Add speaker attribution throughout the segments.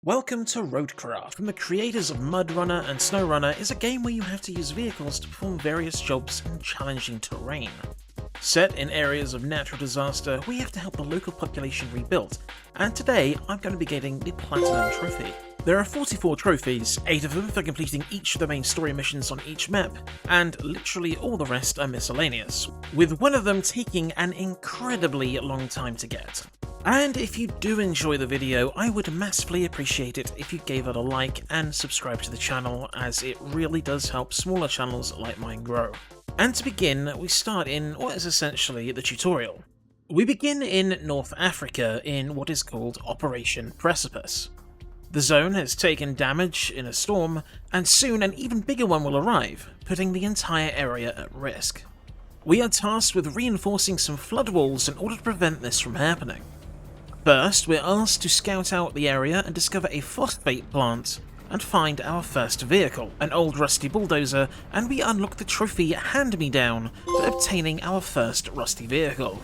Speaker 1: Welcome to Roadcraft. From the creators of Mudrunner and Snowrunner is a game where you have to use vehicles to perform various jobs in challenging terrain. Set in areas of natural disaster, we have to help the local population rebuild, and today I'm going to be getting the Platinum Trophy. There are 44 trophies, 8 of them for completing each of the main story missions on each map, and literally all the rest are miscellaneous, with one of them taking an incredibly long time to get. And if you do enjoy the video, I would massively appreciate it if you gave it a like and subscribe to the channel, as it really does help smaller channels like mine grow. And to begin, we start in what is essentially the tutorial. We begin in North Africa in what is called Operation Precipice. The zone has taken damage in a storm, and soon an even bigger one will arrive, putting the entire area at risk. We are tasked with reinforcing some flood walls in order to prevent this from happening. First, we're asked to scout out the area and discover a phosphate plant, and find our first vehicle, an old rusty bulldozer, and we unlock the trophy hand-me-down for obtaining our first rusty vehicle.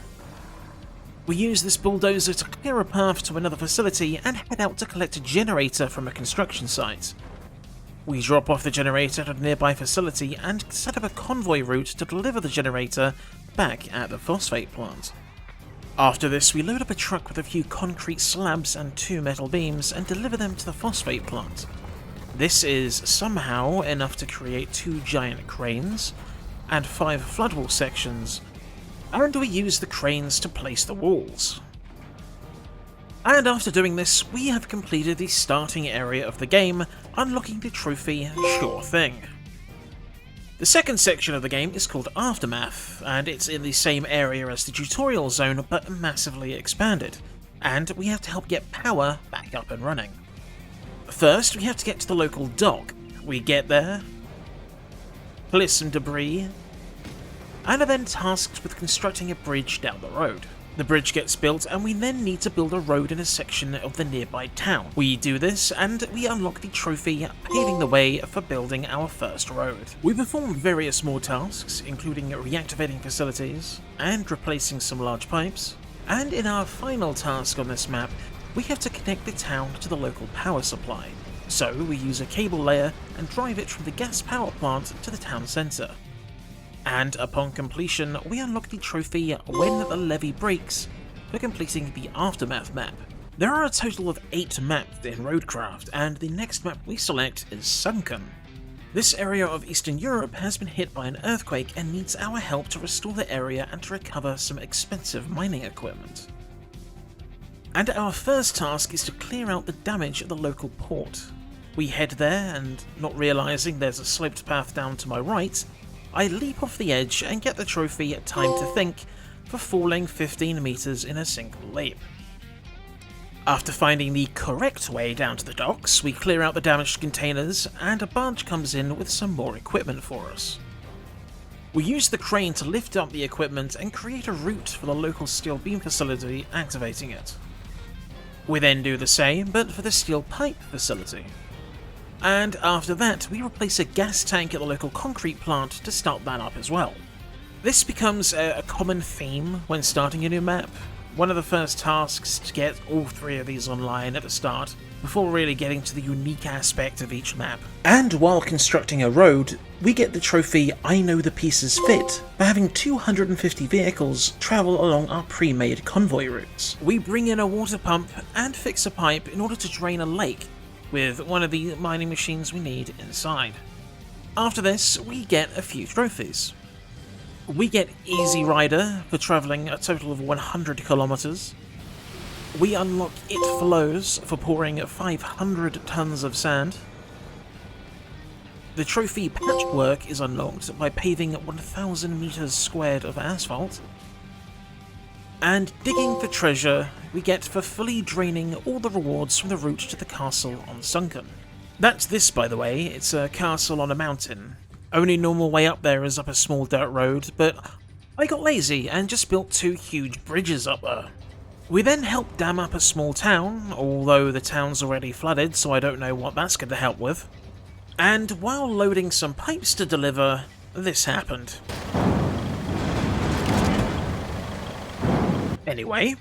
Speaker 1: We use this bulldozer to clear a path to another facility and head out to collect a generator from a construction site. We drop off the generator at a nearby facility and set up a convoy route to deliver the generator back at the phosphate plant. After this, we load up a truck with a few concrete slabs and 2 metal beams and deliver them to the phosphate plant. This is somehow enough to create 2 giant cranes and 5 floodwall sections, and we use the cranes to place the walls. And after doing this, we have completed the starting area of the game, unlocking the trophy Sure Thing. The second section of the game is called Aftermath, and it's in the same area as the tutorial zone but massively expanded, and we have to help get power back up and running. First, we have to get to the local dock. We get there, clear some debris, and are then tasked with constructing a bridge down the road. The bridge gets built, and we then need to build a road in a section of the nearby town. We do this, and we unlock the trophy, paving the way for building our first road. We perform various more tasks, including reactivating facilities, and replacing some large pipes, and in our final task on this map, we have to connect the town to the local power supply. So we use a cable layer and drive it from the gas power plant to the town centre. And upon completion, we unlock the trophy When the Levee Breaks for completing the Aftermath map. There are a total of 8 maps in Roadcraft, and the next map we select is Sunken. This area of Eastern Europe has been hit by an earthquake and needs our help to restore the area and to recover some expensive mining equipment. And our first task is to clear out the damage at the local port. We head there, and not realising there's a sloped path down to my right, I leap off the edge and get the trophy Time to Think for falling 15 meters in a single leap. After finding the correct way down to the docks, we clear out the damaged containers and a barge comes in with some more equipment for us. We use the crane to lift up the equipment and create a route for the local steel beam facility, activating it. We then do the same, but for the steel pipe facility. And after that, we replace a gas tank at the local concrete plant to start that up as well. This becomes a common theme when starting a new map. One of the first tasks to get all 3 of these online at the start, before really getting to the unique aspect of each map. And while constructing a road, we get the trophy I Know the Pieces Fit for having 250 vehicles travel along our pre-made convoy routes. We bring in a water pump and fix a pipe in order to drain a lake, with one of the mining machines we need inside. After this, we get a few trophies. We get Easy Rider for travelling a total of 100 kilometers. We unlock It Flows for pouring 500 tons of sand. The trophy Patchwork is unlocked by paving 1,000 meters squared of asphalt. And Digging for Treasure we get for fully draining all the rewards from the route to the castle on Sunken. That's this, by the way, it's a castle on a mountain. Only normal way up there is up a small dirt road, but I got lazy and just built 2 huge bridges up there. We then help dam up a small town, although the town's already flooded, so I don't know what that's going to help with. And while loading some pipes to deliver, this happened. Anyway,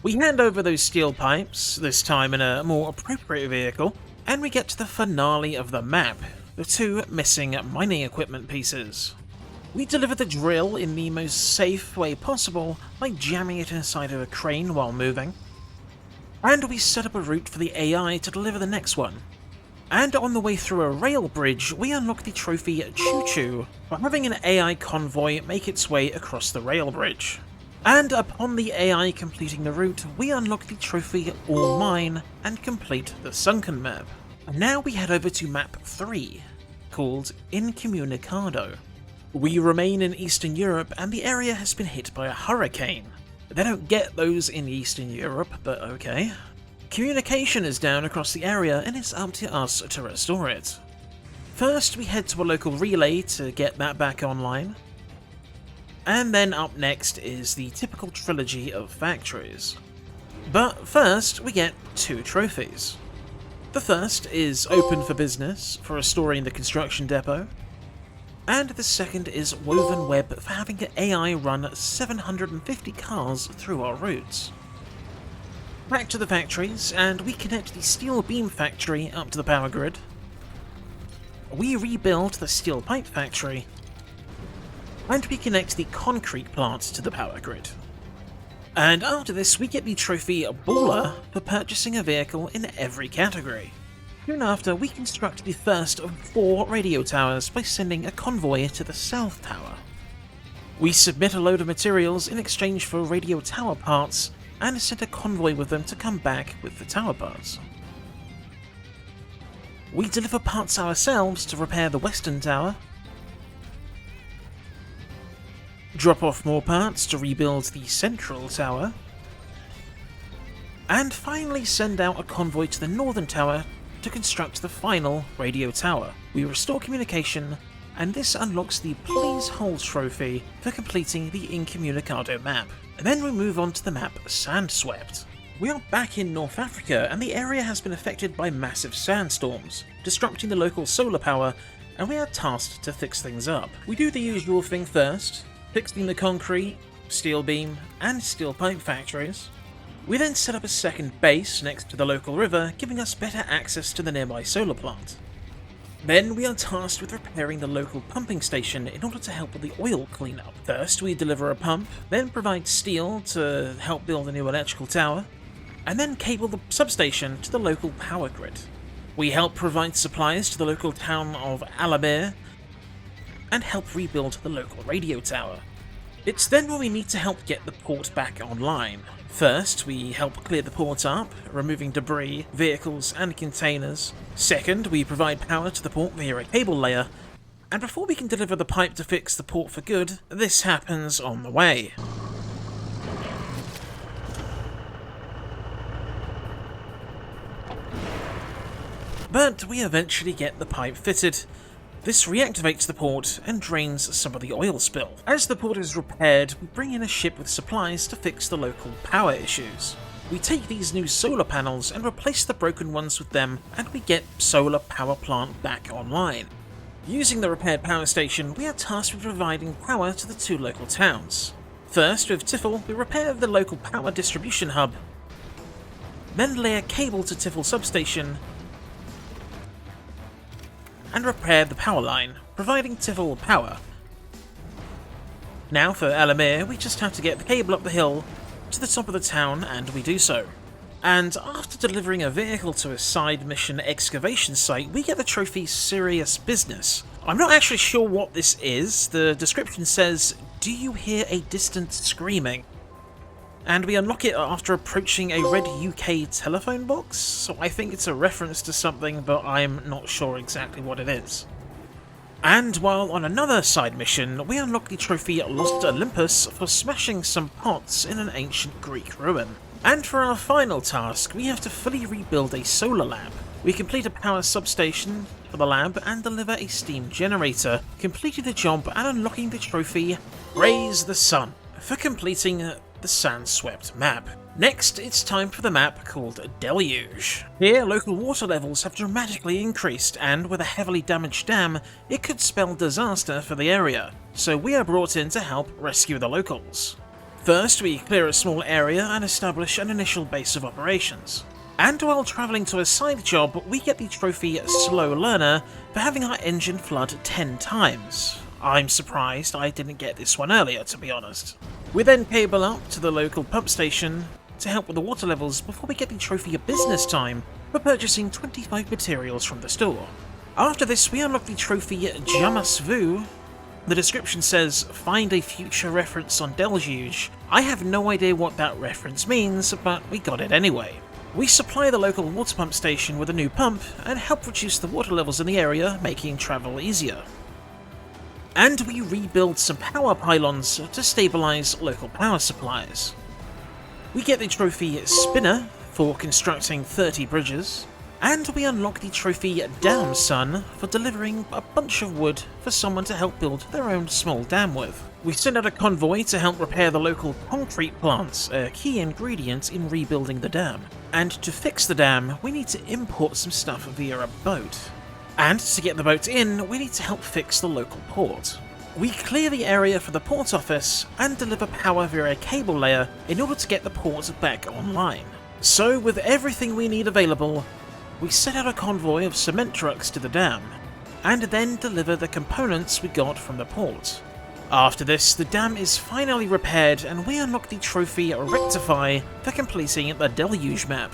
Speaker 1: We hand over those steel pipes, this time in a more appropriate vehicle, and we get to the finale of the map, the 2 missing mining equipment pieces. We deliver the drill in the most safe way possible by jamming it inside of a crane while moving, and we set up a route for the AI to deliver the next one. And on the way through a rail bridge, we unlock the trophy Choo Choo for having an AI convoy make its way across the rail bridge. And upon the AI completing the route, we unlock the trophy All Mine and complete the sunken map. And now we head over to map 3, called Incommunicado. We remain in Eastern Europe and the area has been hit by a hurricane. They don't get those in Eastern Europe, but okay. Communication is down across the area and it's up to us to restore it. First we head to a local relay to get that back online. And then up next is the typical trilogy of factories. But first we get 2 trophies. The first is Open for Business for restoring the construction depot, and the second is Woven Web for having an AI run 750 cars through our routes. Back to the factories, and we connect the steel beam factory up to the power grid. We rebuild the steel pipe factory, and we connect the concrete plant to the power grid. And after this we get the trophy Baller for purchasing a vehicle in every category. Soon after, we construct the first of 4 radio towers by sending a convoy to the South Tower. We submit a load of materials in exchange for radio tower parts, and send a convoy with them to come back with the tower parts. We deliver parts ourselves to repair the Western Tower, drop off more parts to rebuild the Central Tower, and finally send out a convoy to the Northern Tower to construct the final radio tower. We restore communication, and this unlocks the Please Hold trophy for completing the Incommunicado map. And then we move on to the map Sandswept. We are back in North Africa, and the area has been affected by massive sandstorms, disrupting the local solar power, and we are tasked to fix things up. We do the usual thing first, fixing the concrete, steel beam, and steel pipe factories. We then set up a second base next to the local river, giving us better access to the nearby solar plant. Then we are tasked with repairing the local pumping station in order to help with the oil cleanup. First we deliver a pump, then provide steel to help build a new electrical tower, and then cable the substation to the local power grid. We help provide supplies to the local town of Alabir, and help rebuild the local radio tower. It's then when we need to help get the port back online. First, we help clear the port up, removing debris, vehicles and containers. Second, we provide power to the port via a cable layer. And before we can deliver the pipe to fix the port for good, this happens on the way. But we eventually get the pipe fitted. This reactivates the port and drains some of the oil spill. As the port is repaired, we bring in a ship with supplies to fix the local power issues. We take these new solar panels and replace the broken ones with them, and we get solar power plant back online. Using the repaired power station, we are tasked with providing power to the 2 local towns. First, with Tiffel, we repair the local power distribution hub, then lay a cable to Tiffel substation, and repair the power line, providing Tiffel power. Now for Alamir, we just have to get the cable up the hill to the top of the town, and we do so. And after delivering a vehicle to a side mission excavation site, we get the trophy Serious Business. I'm not actually sure what this is. The description says, "Do you hear a distant screaming?" And we unlock it after approaching a red UK telephone box, so I think it's a reference to something, but I'm not sure exactly what it is. And while on another side mission, we unlock the trophy Lost Olympus for smashing some pots in an ancient Greek ruin. And for our final task, we have to fully rebuild a solar lab. We complete a power substation for the lab and deliver a steam generator, completing the job and unlocking the trophy Raise the Sun for completing the Sandswept map. Next, it's time for the map called Deluge. Here, local water levels have dramatically increased, and with a heavily damaged dam, it could spell disaster for the area, so we are brought in to help rescue the locals. First, we clear a small area and establish an initial base of operations. And while travelling to a side job, we get the trophy Slow Learner for having our engine flood 10 times. I'm surprised I didn't get this one earlier, to be honest. We then cable up to the local pump station to help with the water levels before we get the trophy Business Time for purchasing 25 materials from the store. After this, we unlock the trophy Jamas Vu. The description says, find a future reference on deluge. I have no idea what that reference means, but we got it anyway. We supply the local water pump station with a new pump and help reduce the water levels in the area, making travel easier. And we rebuild some power pylons to stabilise local power supplies. We get the trophy Spinner for constructing 30 bridges, and we unlock the trophy Dam Son for delivering a bunch of wood for someone to help build their own small dam with. We send out a convoy to help repair the local concrete plants, a key ingredient in rebuilding the dam. And to fix the dam, we need to import some stuff via a boat. And to get the boat in, we need to help fix the local port. We clear the area for the port office and deliver power via a cable layer in order to get the port back online. So with everything we need available, we set out a convoy of cement trucks to the dam, and then deliver the components we got from the port. After this, the dam is finally repaired and we unlock the trophy Rectify for completing the deluge map.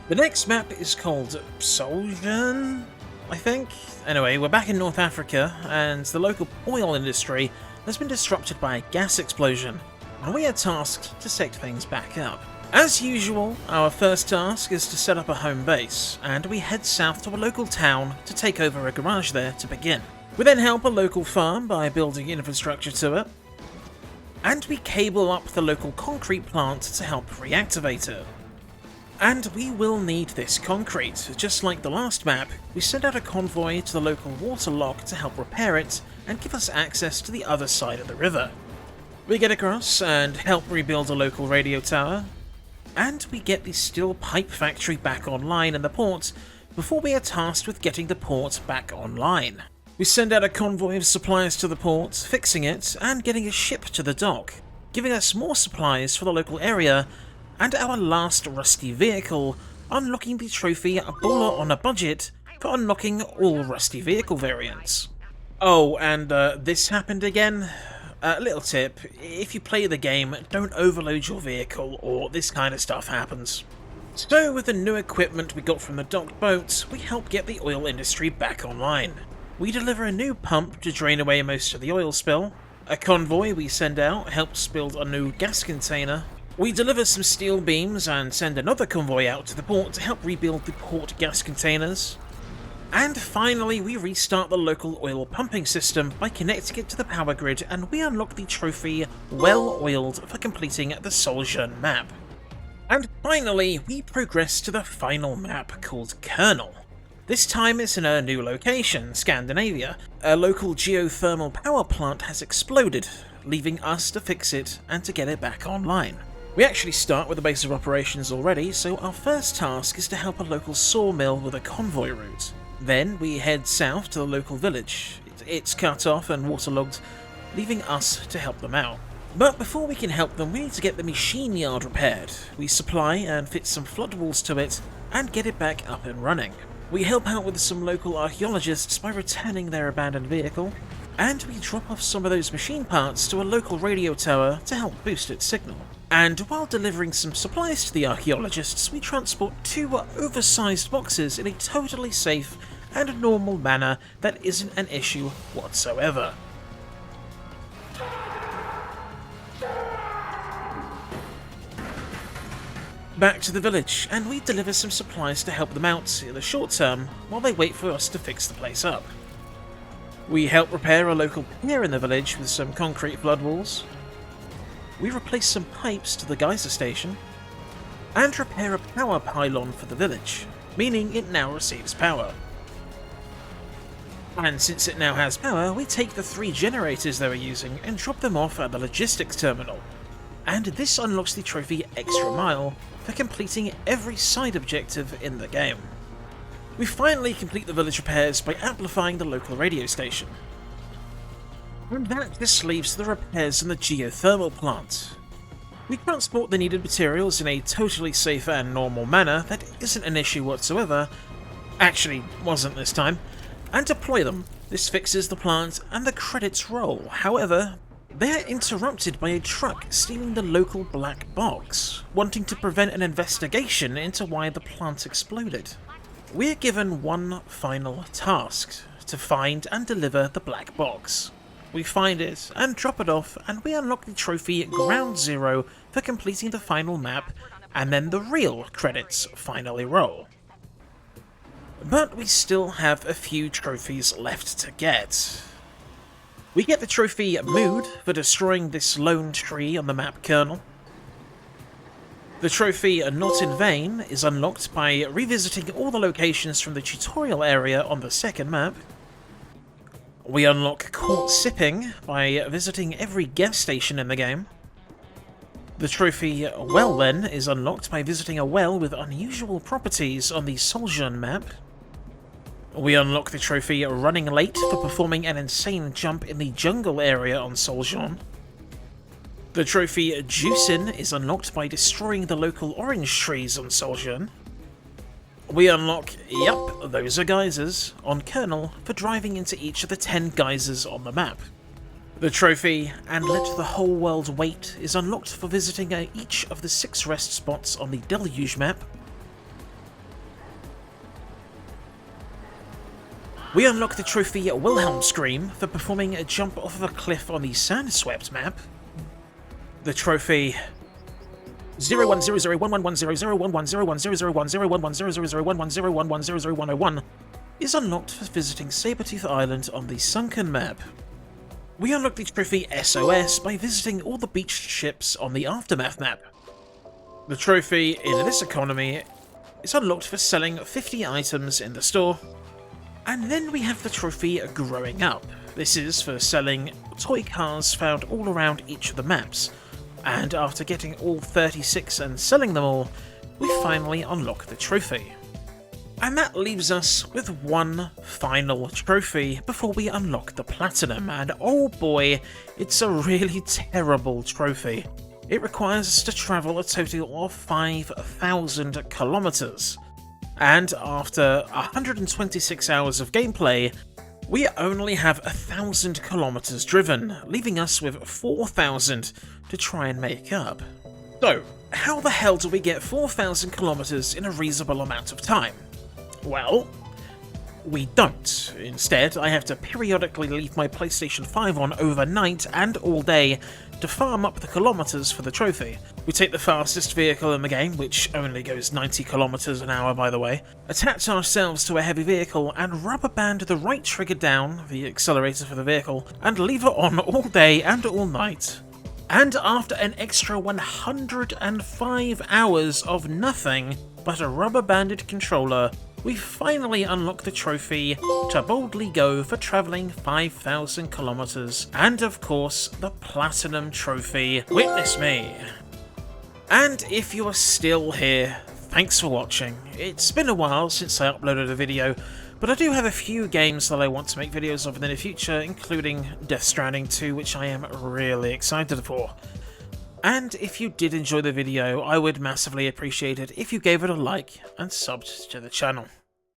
Speaker 1: The next map is called Sojourn, I think? Anyway, we're back in North Africa, and the local oil industry has been disrupted by a gas explosion, and we are tasked to set things back up. As usual, our first task is to set up a home base, and we head south to a local town to take over a garage there to begin. We then help a local farm by building infrastructure to it, and we cable up the local concrete plant to help reactivate it. And we will need this concrete. Just like the last map, we send out a convoy to the local water lock to help repair it and give us access to the other side of the river. We get across and help rebuild a local radio tower, and we get the steel pipe factory back online in the port before we are tasked with getting the port back online. We send out a convoy of supplies to the port, fixing it, and getting a ship to the dock, giving us more supplies for the local area, and our last rusty vehicle, unlocking the trophy Buller on a Budget for unlocking all rusty vehicle variants. Oh, and this happened again? Little tip, if you play the game, don't overload your vehicle or this kind of stuff happens. So with the new equipment we got from the docked boat, we help get the oil industry back online. We deliver a new pump to drain away most of the oil spill. A convoy we send out helps build a new gas container. We deliver some steel beams and send another convoy out to the port to help rebuild the port gas containers. And finally, we restart the local oil pumping system by connecting it to the power grid, and we unlock the trophy Well Oiled for completing the Sojourn map. And finally, we progress to the final map called Kernel. This time it's in a new location, Scandinavia. A local geothermal power plant has exploded, leaving us to fix it and to get it back online. We actually start with a base of operations already, so our first task is to help a local sawmill with a convoy route. Then we head south to the local village. It's cut off and waterlogged, leaving us to help them out. But before we can help them, we need to get the machine yard repaired. We supply and fit some flood walls to it and get it back up and running. We help out with some local archaeologists by returning their abandoned vehicle, and we drop off some of those machine parts to a local radio tower to help boost its signal. And while delivering some supplies to the archaeologists, we transport 2 oversized boxes in a totally safe and normal manner that isn't an issue whatsoever. Back to the village, and we deliver some supplies to help them out in the short term while they wait for us to fix the place up. We help repair a local pier in the village with some concrete flood walls. We replace some pipes to the geyser station, and repair a power pylon for the village, meaning it now receives power. And since it now has power, we take the 3 generators they were using and drop them off at the logistics terminal. And this unlocks the trophy Extra Mile for completing every side objective in the game. We finally complete the village repairs by amplifying the local radio station. And that just leaves the repairs in the geothermal plant. We transport the needed materials in a totally safe and normal manner that isn't an issue whatsoever, actually wasn't this time, and deploy them. This fixes the plant and the credits roll. However, they're interrupted by a truck stealing the local black box, wanting to prevent an investigation into why the plant exploded. We're given one final task: to find and deliver the black box. We find it and drop it off, and we unlock the trophy at Ground Zero for completing the final map, and then the real credits finally roll. But we still have a few trophies left to get. We get the trophy Mood for destroying this lone tree on the map kernel. The trophy Not in Vain is unlocked by revisiting all the locations from the tutorial area on the second map. We unlock Caught Sipping by visiting every gas station in the game. The trophy Well Then is unlocked by visiting a well with unusual properties on the Sojourn map. We unlock the trophy Running Late for performing an insane jump in the jungle area on Sojourn. The trophy Juicin is unlocked by destroying the local orange trees on Sojourn. We unlock, yep, those are geysers, on Kernel for driving into each of the 10 geysers on the map. The trophy And Let the Whole World Wait is unlocked for visiting each of the 6 rest spots on the Deluge map. We unlock the trophy Wilhelm Scream for performing a jump off of a cliff on the Sandswept map. The trophy 010011001100100100100011001101 is unlocked for visiting Sabretooth Island on the Sunken map. We unlock the trophy SOS by visiting all the beached ships on the Aftermath map. The trophy In This Economy is unlocked for selling 50 items in the store. And then we have the trophy Growing Up. This is for selling toy cars found all around each of the maps. And after getting all 36 and selling them all, we finally unlock the trophy. And that leaves us with one final trophy before we unlock the Platinum, and oh boy, it's a really terrible trophy. It requires us to travel a total of 5,000 kilometers. And after 126 hours of gameplay, we only have 1,000 kilometers driven, leaving us with 4,000 to try and make up. So, how the hell do we get 4,000 kilometers in a reasonable amount of time? Well, we don't. Instead, I have to periodically leave my PlayStation 5 on overnight and all day to farm up the kilometers for the trophy. We take the fastest vehicle in the game, which only goes 90 kilometers an hour by the way, attach ourselves to a heavy vehicle and rubber band the right trigger down, the accelerator for the vehicle, and leave it on all day and all night. And after an extra 105 hours of nothing but a rubber-banded controller, we finally unlock the trophy to boldly go for travelling 5,000 kilometers, and of course, the Platinum Trophy. Witness me! And if you are still here, thanks for watching. It's been a while since I uploaded a video, but I do have a few games that I want to make videos of in the future, including Death Stranding 2, which I am really excited for. And if you did enjoy the video, I would massively appreciate it if you gave it a like and subbed to the channel.